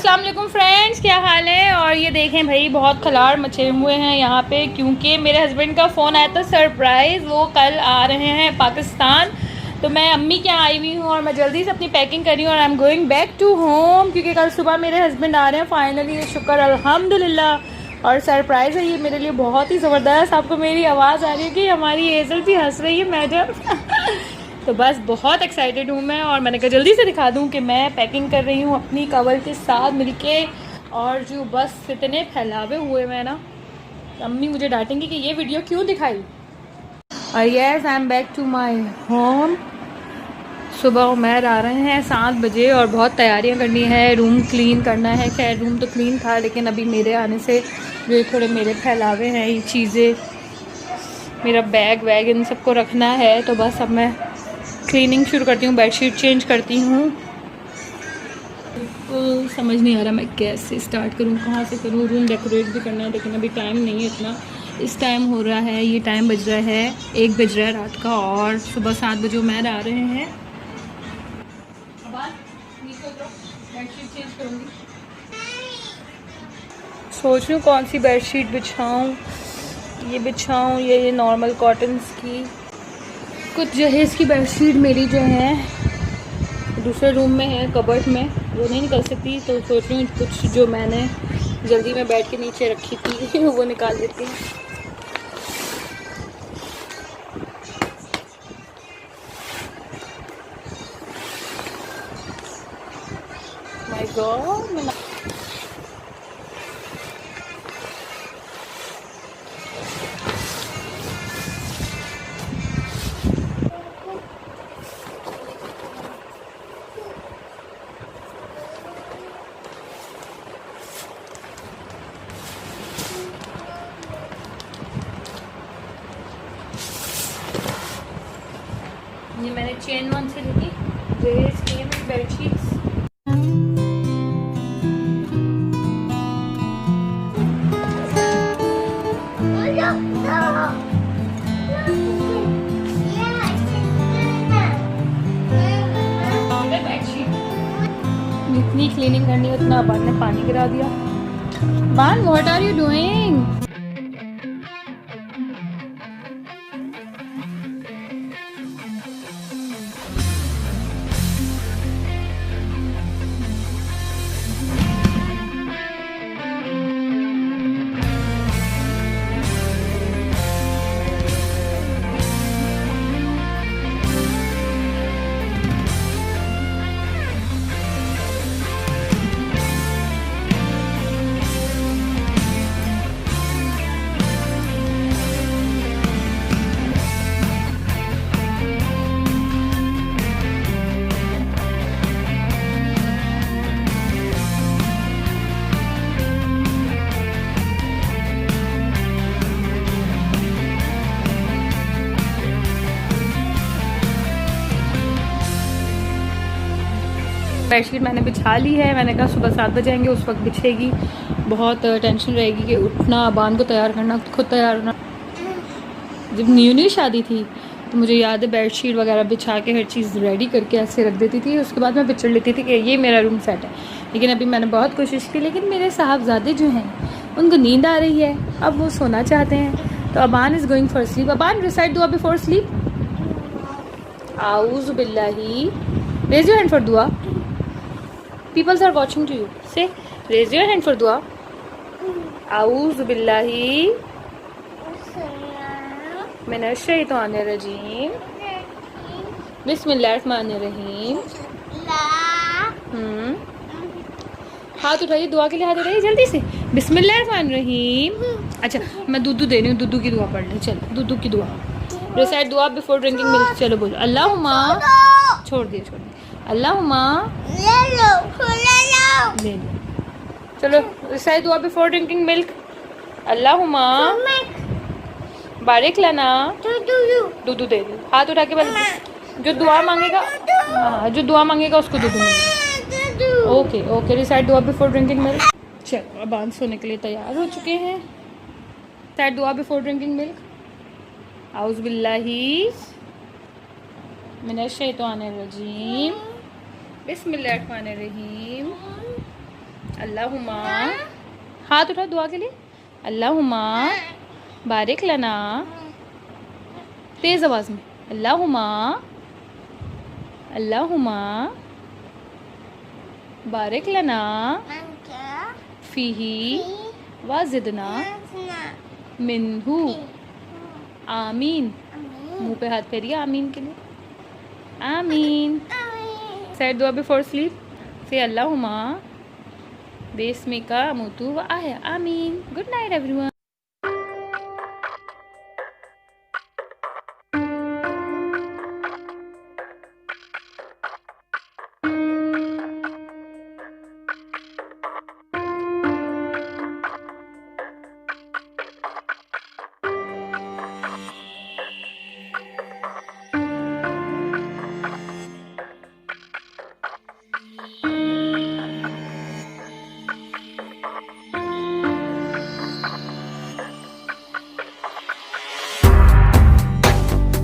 अस्सलाम वालेकुम फ्रेंड्स, क्या हाल है। और ये देखें भाई, बहुत खलाड़ मचे हुए हैं यहाँ पे, क्योंकि मेरे हस्बैंड का फ़ोन आया था सरप्राइज़। वो कल आ रहे हैं पाकिस्तान, तो मैं अम्मी के यहाँ आई हुई हूँ और मैं जल्दी से अपनी पैकिंग कर रही हूँ और I am going back to home, क्योंकि कल सुबह मेरे हस्बैंड आ रहे हैं फाइनली। शुक्र अल्हम्दुलिल्लाह। और सरप्राइज़ है ये मेरे लिए बहुत ही ज़बरदस्त। आपको मेरी आवाज़ आ रही है कि हमारी हेज़ल भी हंस रही है मैडम। तो बस बहुत एक्साइटेड हूँ मैं, और मैंने कहा जल्दी से दिखा दूँ कि मैं पैकिंग कर रही हूँ अपनी कवर के साथ मिलके। और जो बस इतने फैलावे हुए मैं ना, अम्मी मुझे डांटेंगी कि ये वीडियो क्यों दिखाई। और yes, I am back to my home. सुबह उमैर आ रहे हैं 7 बजे और बहुत तैयारियां करनी है, रूम क्लीन करना है। खैर रूम तो क्लीन था, लेकिन अभी मेरे आने से जो थोड़े मेरे फैलावे हैं, ये चीज़ें, मेरा बैग वैग, इन सबको रखना है। तो बस अब मैं क्लीनिंग शुरू करती हूँ, बेडशीट चेंज करती हूँ। बिल्कुल समझ नहीं आ रहा मैं कैसे स्टार्ट करूँ, कहाँ से करूँ। रूम डेकोरेट भी करना है, लेकिन अभी टाइम नहीं है इतना। इस टाइम हो रहा है, ये टाइम बज रहा है 1 बज रहा है रात का, और सुबह 7 बजे उमैर आ रहे हैं। बेडशीट चेंज करूँगी, सोच रही हूँ कौन सी बेडशीट बिछाऊँ। ये बिछाऊँ ये नॉर्मल कॉटन्स की। कुछ जहेज़ की बेडशीट मेरी जो है दूसरे रूम में है, कबर्ड में, वो नहीं निकल सकती। तो सोच रही हूँ कुछ जो मैंने जल्दी में बेड के नीचे रखी थी वो निकाल देती हूँ। माय गॉड, ये मैंने चेन वन से ली थी जहेज़ की बेडशीट्स। जितनी क्लीनिंग करनी है उतना अबान ने पानी गिरा दिया। बान, what are you doing? Bedsheet मैंने बिछा ली है। मैंने कहा सुबह 7 बजे आएंगे, उस वक्त बिछेगी। बहुत टेंशन रहेगी कि उठना, बान को तैयार करना, खुद तैयार होना। जब न्यू शादी थी तो मुझे याद है बेडशीट वगैरह बिछा के हर चीज़ रेडी करके ऐसे रख देती थी। उसके बाद मैं पिक्चर लेती थी कि ये मेरा रूम सेट है। लेकिन अभी मैंने बहुत कोशिश की, लेकिन मेरे साहबजादे जो हैं उनको नींद आ रही है, अब वो सोना चाहते हैं। तो Aban is going for sleep. Aban, recite दुआ बिफोर स्लीप। आऊज़ु बिल्लाही, रेज़ योर हैंड फॉर दुआ। People are watching to you. Say, raise your hand for dua. A'udhu billahi minash shaitanir rajim. Bismillahir rahim. हाथ उठाइए, दुआ के लिए हाथ उठाइए जल्दी से। बिस्मिल्लाहिर्रहमानिर्रहीम। अच्छा, मैं दूधू दे रही हूँ, दूधू की दुआ पढ़ ले। चलो, दूधू की दुआ, रिसाइट दुआ बिफोर ड्रिंकिंग मिल्क। चलो बोलो, अल्लाहुम्मा, छोड़ दिए अल्लाहुम्मा, ले लो। चलो, रिसाइट दुआ बिफोर ड्रिंकिंग मिल्क। अल्लाहुम्मा बारिक लना, दूधू दे दो। हाथ उठा के बस, जो दुआ मांगेगा, हाँ, जो दुआ मांगेगा उसको दूधू मिलेगा। ओके ओके, रिसाइट दुआ बिफोर ड्रिंकिंग मिल्क। चलो, अब बांध सोने के लिए तैयार हो चुके हैं। रिसाइट दुआ बिफोर ड्रिंकिंग मिल्क। आऊज़ु बिल्लाहि मिनश शैतानिर रजीम। बिस्मिल्लाहिर्रहमानिर्रहीम। अल्लाहुम्मा, हाथ उठाओ दुआ के लिए। अल्लाहुम्मा बारिक लना, तेज आवाज में। अल्लाहुम्मा, अल्लाहुम्मा बारिक लना फीही वाजिदना मिन्हू। आमीन। मुंह पे हाथ फेरिए आमीन के लिए। आमीन। सैड दुआ बिफोर स्लीप। से अल्लाहुम्मा बिस्मिका मुतु व आया। आमीन। Good night everyone.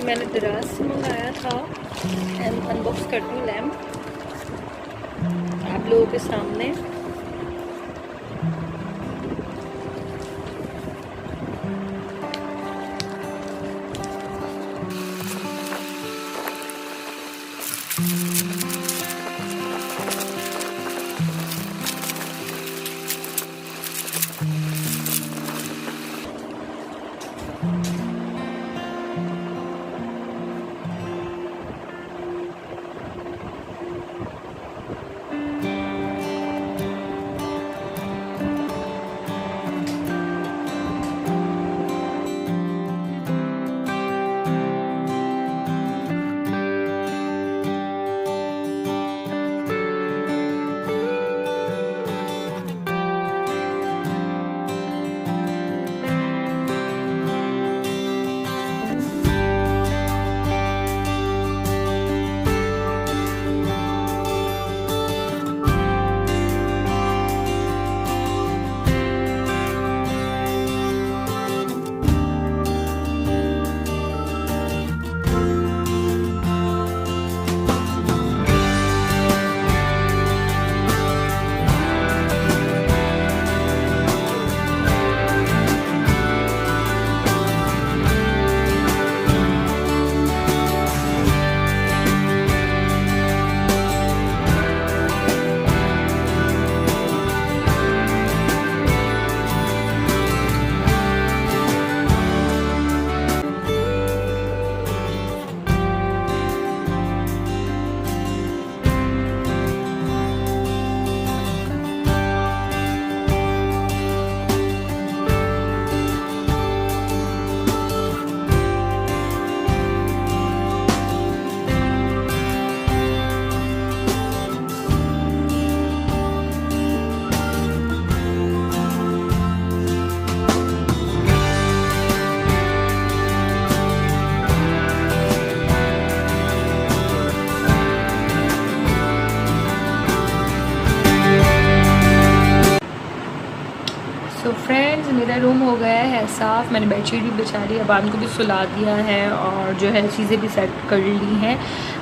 मैंने दराज से मंगाया था। अनबॉक्स करती हूँ लैम्प आप लोगों के सामने। तो फ्रेंड्स मेरा रूम हो गया है साफ़। मैंने बेडशीट भी बिछा ली, अबान को भी सुला दिया है और जो है चीज़ें भी सेट कर ली हैं।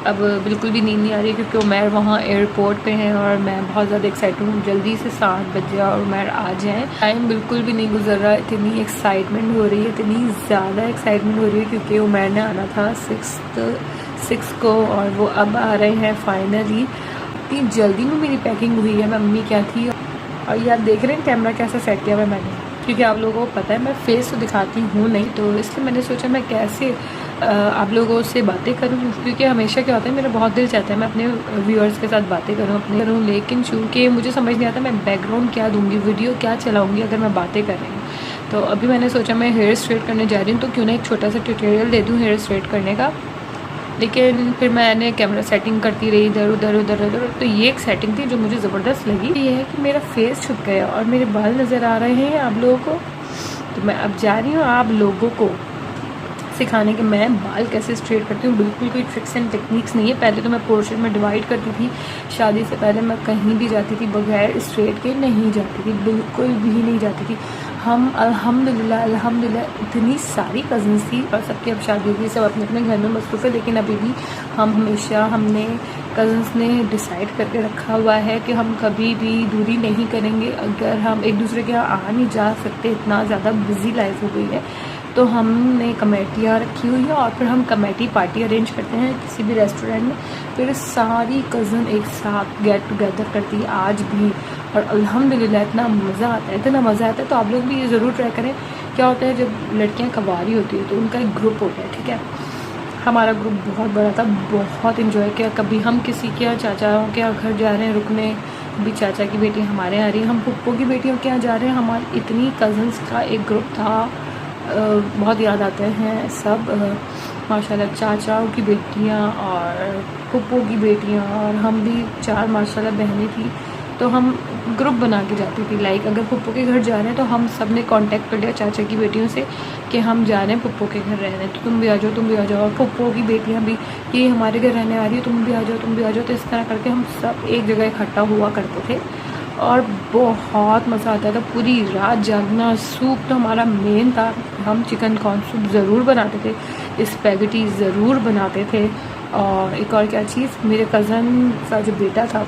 अब बिल्कुल भी नींद नहीं आ रही क्योंकि उमैर वहाँ एयरपोर्ट पे है और मैं बहुत ज़्यादा एक्साइटेड हूँ जल्दी से 7 बजे और उमैर आ जाए। टाइम बिल्कुल भी नहीं गुजर रहा, इतनी एक्साइटमेंट हो रही है, इतनी ज़्यादा एक्साइटमेंट हो रही है क्योंकि उमैर ने आना था 6 को और वो अब आ रहे हैं फाइनली। इतनी जल्दी में मेरी पैकिंग हुई है, मैं मम्मी क्या थी। और ये आप देख रहे हैं कैमरा कैसा सेट किया हुआ मैंने, क्योंकि आप लोगों को पता है मैं फेस तो दिखाती हूँ नहीं, तो इसलिए मैंने सोचा मैं कैसे आप लोगों से बातें करूँ, क्योंकि हमेशा क्या होता है मेरा बहुत दिल चाहता है मैं अपने व्यूअर्स के साथ बातें करूँ लेकिन चूँकि मुझे समझ नहीं आता मैं बैकग्राउंड क्या दूँगी, वीडियो क्या चलाऊँगी अगर मैं बातें कर रही हूँ। तो अभी मैंने सोचा मैं हेयर स्ट्रेट करने जा रही हूँ, तो क्यों ना एक छोटा सा ट्यूटोरियल दे दूँ हेयर स्ट्रेट करने का। लेकिन फिर मैंने कैमरा सेटिंग करती रही इधर उधर, तो ये एक सेटिंग थी जो मुझे ज़बरदस्त लगी। ये है कि मेरा फेस छुप गया और मेरे बाल नज़र आ रहे हैं आप लोगों को। तो मैं अब जा रही हूँ आप लोगों को सिखाने कि मैं बाल कैसे स्ट्रेट करती हूँ। बिल्कुल कोई ट्रिक्स एंड टेक्निक्स नहीं है। पहले तो मैं पोर्शन में डिवाइड करती थी, शादी से पहले मैं कहीं भी जाती थी बगैर स्ट्रेट के नहीं जाती थी, बिल्कुल भी नहीं जाती थी। हम अल्हम्दुलिल्लाह इतनी सारी कज़न्स थी और सबकी अब शादी होगी, सब अपने अपने घर में मसरूफ़ है, लेकिन अभी भी हमने कज़न्स ने डिसाइड करके रखा हुआ है कि हम कभी भी दूरी नहीं करेंगे। अगर हम एक दूसरे के यहाँ आ नहीं जा सकते, इतना ज़्यादा बिज़ी लाइफ हो गई है, तो हमने कमेटियाँ रखी हुई है और फिर हम कमेटी पार्टी अरेंज करते हैं किसी भी रेस्टोरेंट में, फिर सारी कज़न एक साथ गेट टुगेदर करती है आज भी, और अल्हम्दुलिल्लाह इतना मज़ा आता है, इतना मज़ा आता है। तो आप लोग भी ये ज़रूर ट्राई करें। क्या होता है, जब लड़कियां कवारी होती है तो उनका एक ग्रुप होता है, ठीक है। हमारा ग्रुप बहुत बड़ा था, बहुत इन्जॉय किया। कभी हम किसी के यहाँ चाचाओं के यहाँ घर जा रहे हैं रुकने, भी चाचा की बेटी हमारे यहाँ आ रही है, हम पुप्पो की बेटियों के यहाँ जा रहे हैं। हमारी इतनी कज़न्स का एक ग्रुप था, बहुत याद आते हैं सब माशाल्लाह। चाचाओं की बेटियाँ और पुप्पो की बेटियाँ और हम भी 4 माशाल्लाह बहनें थी, तो हम ग्रुप बना के जाती थी। लाइक अगर पुप्पो के घर जा रहे हैं तो हम सब ने कांटेक्ट कर लिया चाचा की बेटियों से कि हम जा रहे हैं पुप्पो के घर रहने, तो तुम भी आ जाओ, तुम भी आ जाओ। और पुप्पो की बेटियां भी ये हमारे घर रहने आ रही है, तुम भी आ जाओ, तुम भी आ जाओ। तो इस तरह करके हम सब एक जगह इकट्ठा हुआ करते थे और बहुत मज़ा आता था। पूरी रात जागना। सूप तो हमारा मेन था, हम चिकन कॉर्न सूप ज़रूर बनाते थे, स्पैगेटी ज़रूर बनाते थे। और एक और क्या चीज़, मेरे कज़न का जो बेटा था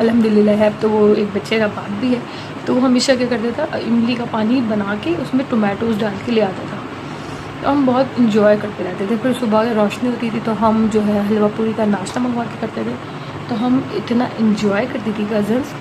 अल्हम्दुलिल्लाह है, तो वो एक बच्चे का बाप भी है, तो वो हमेशा क्या करता था, इमली का पानी बना के उसमें टोमेटोज़ डाल के ले आता था। तो हम बहुत इंजॉय करते रहते थे। फिर सुबह रोशनी होती थी तो हम जो है हलवा पूरी का नाश्ता मंगवा के करते थे। तो हम इतना इंजॉय करती थी कज़न्स,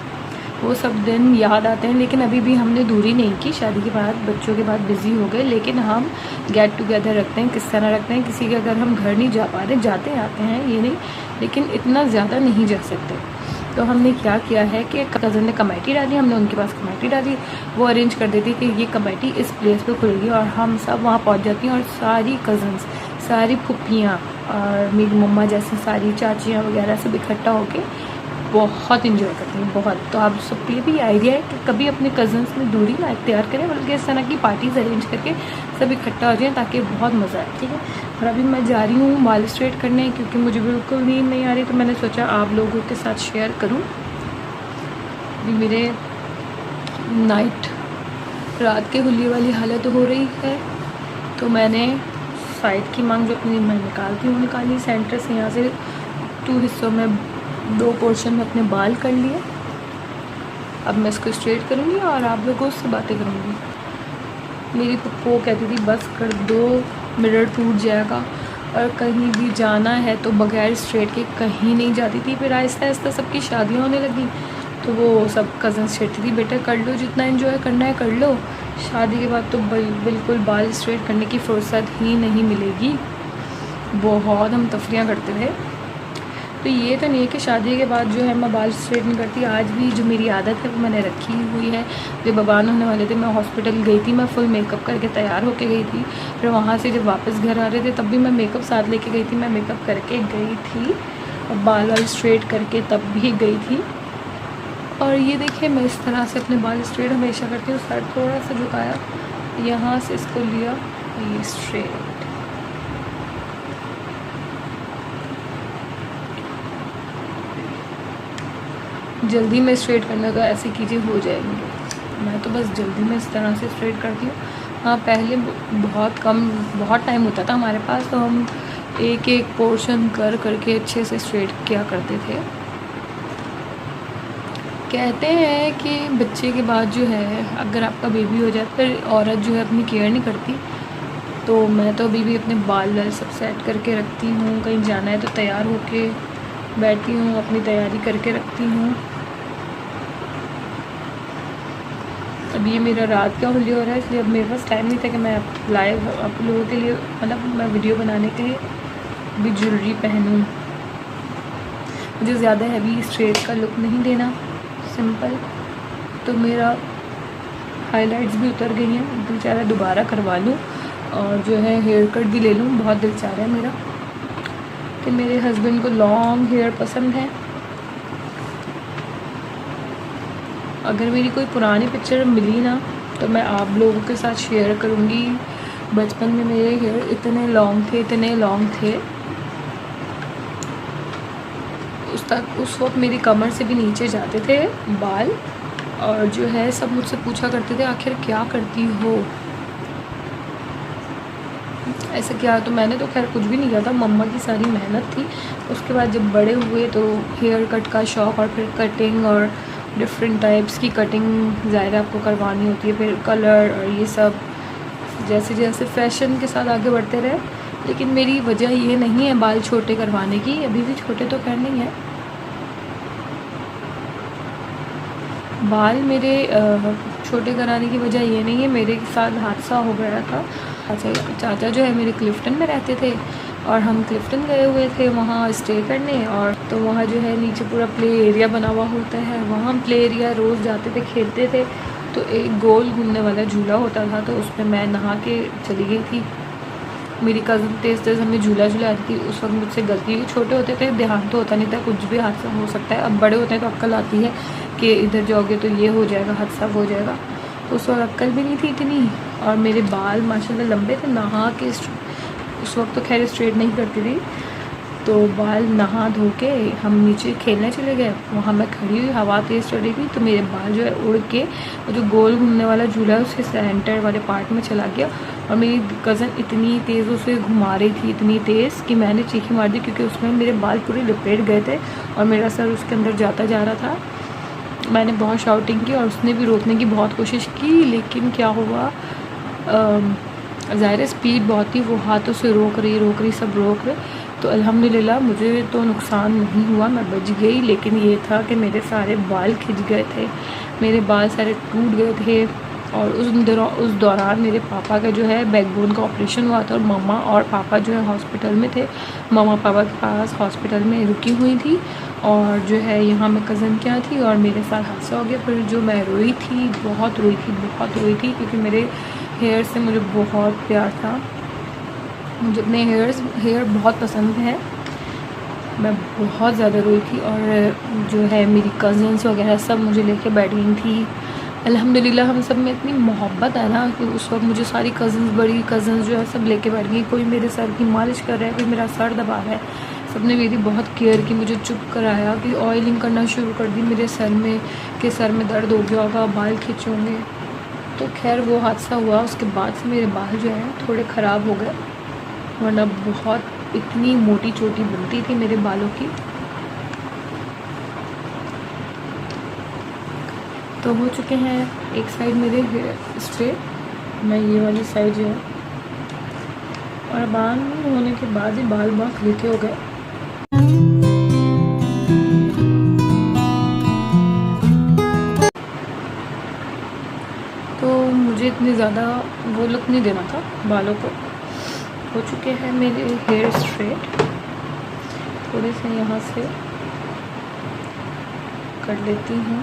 वो सब दिन याद आते हैं। लेकिन अभी भी हमने दूरी नहीं की, शादी के बाद बच्चों के बाद बिज़ी हो गए। लेकिन हम गेट टुगेदर रखते हैं। किस तरह रखते हैं, किसी के अगर हम घर नहीं जा पा रहे, जाते आते हैं ये नहीं, लेकिन इतना ज़्यादा नहीं जा सकते। तो हमने क्या किया है कि कज़न ने कमेटी डाली, हमने उनके पास कमेटी डाली, वो अरेंज कर देती कि ये कमेटी इस प्लेस पे खुलेगी और हम सब वहाँ पहुँच जाती हैं। और सारी कज़न्स, सारी फुप्पियाँ और मेरी मम्मा जैसे सारी चाचियाँ वगैरह सब इकट्ठा होके बहुत इंजॉय करती हैं, बहुत। तो आप सबके लिए भी आइडिया है कि कभी अपने कज़न्स में दूरी ना इख्तियार करें, बल्कि इस तरह की पार्टीज़ अरेंज करके सब इकट्ठा हो जाएँ, ताकि बहुत मज़ा आए, ठीक है। और अभी मैं जा रही हूँ बाल स्ट्रेट करने, क्योंकि मुझे बिल्कुल नींद नहीं आ रही, तो मैंने सोचा आप लोगों के साथ शेयर करूँ। अभी मेरे रात के हुलिये वाली हालत हो रही है, तो मैंने साइड की मांग जो अपनी मैं निकालती हूँ निकाली सेंटर से, यहाँ से 2 हिस्सों में 2 पोर्शन में अपने बाल कर लिए। अब मैं इसको स्ट्रेट करूँगी और आप लोगों से बातें करूँगी। मेरी पप्पो कहती थी बस कर दो, मिरर टूट जाएगा। और कहीं भी जाना है तो बगैर स्ट्रेट के कहीं नहीं जाती थी। फिर आहिस्ता आहिस्ता सबकी शादियाँ होने लगी, तो वो सब कज़न स्ट्रेट थी, बेटा कर लो, जितना एंजॉय करना है कर लो। शादी के बाद तो बिल्कुल बाल स्ट्रेट करने की फुर्सत ही नहीं मिलेगी। बहुत हम तफरियाँ करते थे। तो ये तो नहीं है कि शादी के बाद जो है मैं बाल स्ट्रेट नहीं करती। आज भी जो मेरी आदत है वो मैंने रखी हुई है। जब बबान होने वाले थे, मैं हॉस्पिटल गई थी, मैं फुल मेकअप करके तैयार होके गई थी। फिर वहाँ से जब वापस घर आ रहे थे तब भी मैं मेकअप साथ लेके गई थी, मैं मेकअप करके गई थी और बाल स्ट्रेट करके तब भी गई थी। और ये देखिए मैं इस तरह से अपने बाल स्ट्रेट हमेशा करती हूँ। सर थोड़ा सा झुकाया, यहाँ से इसको लिया, ये स्ट्रेट। जल्दी में स्ट्रेट करना तो ऐसी चीज़ें हो जाएंगी। मैं तो बस जल्दी में इस तरह से स्ट्रेट करती हूँ। हाँ, पहले बहुत टाइम होता था हमारे पास, तो हम एक एक पोर्शन करके अच्छे से स्ट्रेट किया करते थे। कहते हैं कि बच्चे के बाद जो है अगर आपका बेबी हो जाए फिर औरत जो है अपनी केयर नहीं करती। तो मैं तो अभी भी अपने बाल सब सेट करके रखती हूँ। कहीं जाना है तो तैयार होके बैठती हूँ, अपनी तैयारी करके रखती हूँ। अब ये मेरा रात का हुलिया हो रहा है, इसलिए अब मेरे पास टाइम नहीं था कि मैं लाइव आप लोगों के लिए, मतलब मैं वीडियो बनाने के लिए भी ज्वेलरी पहनूँ। मुझे ज़्यादा हैवी स्ट्रेट का लुक नहीं देना, सिंपल। तो मेरा हाइलाइट्स भी उतर गई हैं, दिल चाह रहा है दोबारा करवा लूँ और जो है हेयर कट भी ले लूँ। बहुत दिल चाह रहा है मेरा कि मेरे हस्बैंड को लॉन्ग हेयर पसंद है। अगर मेरी कोई पुरानी पिक्चर मिली ना तो मैं आप लोगों के साथ शेयर करूँगी। बचपन में मेरे हेयर इतने लॉन्ग थे उस वक्त मेरी कमर से भी नीचे जाते थे बाल। और जो है सब मुझसे पूछा करते थे आखिर क्या करती हो, ऐसे क्या। तो मैंने तो खैर कुछ भी नहीं किया था, मम्मा की सारी मेहनत थी। उसके बाद जब बड़े हुए तो हेयर कट का शौक़, और फिर कटिंग और डिफरेंट टाइप्स की कटिंग ज़ाहिर आपको करवानी होती है, फिर कलर और ये सब जैसे जैसे फैशन के साथ आगे बढ़ते रहे। लेकिन मेरी वजह ये नहीं है बाल छोटे करवाने की, अभी भी छोटे तो खैर नहीं है। बाल मेरे छोटे कराने की वजह ये नहीं है, मेरे साथ हादसा हो गया था। चाचा जो है मेरे क्लिफ्टन में रहते थे और हम क्लिफ्टन गए हुए थे वहाँ स्टे करने। और तो वहाँ जो है नीचे पूरा प्ले एरिया बना हुआ होता है, वहाँ हम प्ले एरिया रोज़ जाते थे, खेलते थे। तो एक गोल घूमने वाला झूला होता था, तो उसमें मैं नहा के चली गई थी। मेरी कज़न तेज़ तेज़ हमें झूला झुलाती थी। उस वक्त मुझसे गलती हुई, छोटे होते थे ध्यान तो होता नहीं था, कुछ भी हादसा हो सकता है। अब बड़े होते हैं तो अक्ल आती है कि इधर जाओगे तो ये हो जाएगा, हादसा हो जाएगा। तो उस वक्त अक्ल भी नहीं थी इतनी। और मेरे बाल माशाल्लाह लंबे थे, नहा के उस वक्त तो खैर स्ट्रेट नहीं करती थी, तो बाल नहा धो के हम नीचे खेलने चले गए। वहाँ मैं खड़ी हुई, हवा तेज़ चल रही थी, तो मेरे बाल जो है उड़ के जो गोल घूमने वाला झूला है उसके सेंटर वाले पार्ट में चला गया। और मेरी कज़न इतनी तेज़ उसे घुमा रही थी, इतनी तेज़ कि मैंने चीखी मार दी, क्योंकि उसमें मेरे बाल पूरे लपेट गए थे और मेरा सर उसके अंदर जाता जा रहा था। मैंने बहुत शाउटिंग की और उसने भी रोकने की बहुत कोशिश की, लेकिन क्या हुआ, ज़ाहिर स्पीड बहुत थी, वो हाथों से रोक रही सब रोक रहे। तो अल्हम्दुलिल्लाह मुझे तो नुकसान नहीं हुआ, मैं बच गई। लेकिन ये था कि मेरे सारे बाल खिंच गए थे, मेरे बाल सारे टूट गए थे। और उस दौरान मेरे पापा का जो है बैकबोन का ऑपरेशन हुआ था, और मम्मा और पापा जो है हॉस्पिटल में थे। मम्मा पापा के पास हॉस्पिटल में रुकी हुई थी, और जो है यहाँ मैं कज़न के यहाँ थी और मेरे साथ हादसा हो गया। फिर जो मैं रोई थी, बहुत रोई थी, क्योंकि मेरे हेयर से मुझे बहुत प्यार था। मुझे अपने हेयर बहुत पसंद है। मैं बहुत ज़्यादा रोई थी, और जो है मेरी कज़न्स वगैरह सब मुझे लेके बैठ गई थी। अल्हम्दुलिल्लाह हम सब में इतनी मोहब्बत है ना कि उस वक्त मुझे सारी कज़न्स, बड़ी कज़न्स जो है सब लेके बैठ गई। कोई मेरे सर की मालिश कर रहा है, कोई मेरा सर दबा रहा है। सब ने मेरी बहुत केयर की, मुझे चुप कराया, कि ऑयलिंग करना शुरू कर दी मेरे सर में, कि सर में दर्द हो गया होगा, बाल खींचोगे। तो खैर वो हादसा हुआ, उसके बाद से मेरे बाल जो हैं थोड़े ख़राब हो गए, वरना बहुत इतनी मोटी चोटी बनती थी मेरे बालों की। तो हो चुके हैं एक साइड मेरे हेयर स्ट्रेट, मैं ये वाली साइड जो है, और बाल होने के बाद ही बाल बहुत हल्के हो गए। तो मुझे इतनी ज़्यादा वो लुक नहीं देना था बालों को। हो चुके हैं मेरे हेयर स्ट्रेट, थोड़े से यहाँ से कर लेती हूँ।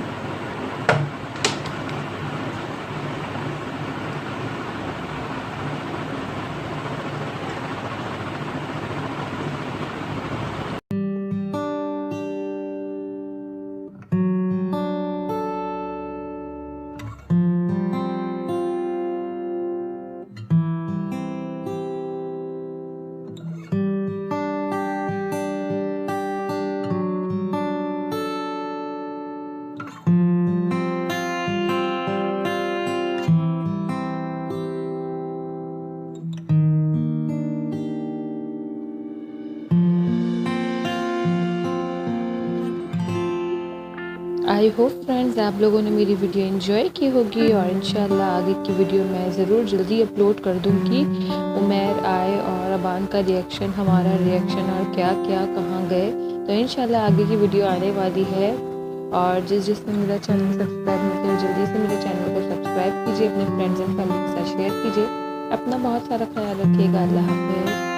आई होप फ्रेंड्स आप लोगों ने मेरी वीडियो एंजॉय की होगी, और इंशाल्लाह आगे की वीडियो मैं ज़रूर जल्दी अपलोड कर दूँगी। उमैर आए और अबान का रिएक्शन, हमारा रिएक्शन, और क्या क्या कहाँ गए। तो इंशाल्लाह आगे की वीडियो आने वाली है। और जिसने मेरा चैनल सब्सक्राइब नहीं किया, जल्दी से मेरे चैनल को सब्सक्राइब कीजिए, अपने फ्रेंड्स एंड फैमिली के साथ शेयर कीजिए। अपना बहुत सारा ख्याल रखिएगा। अल्लाह हाफ़िज़।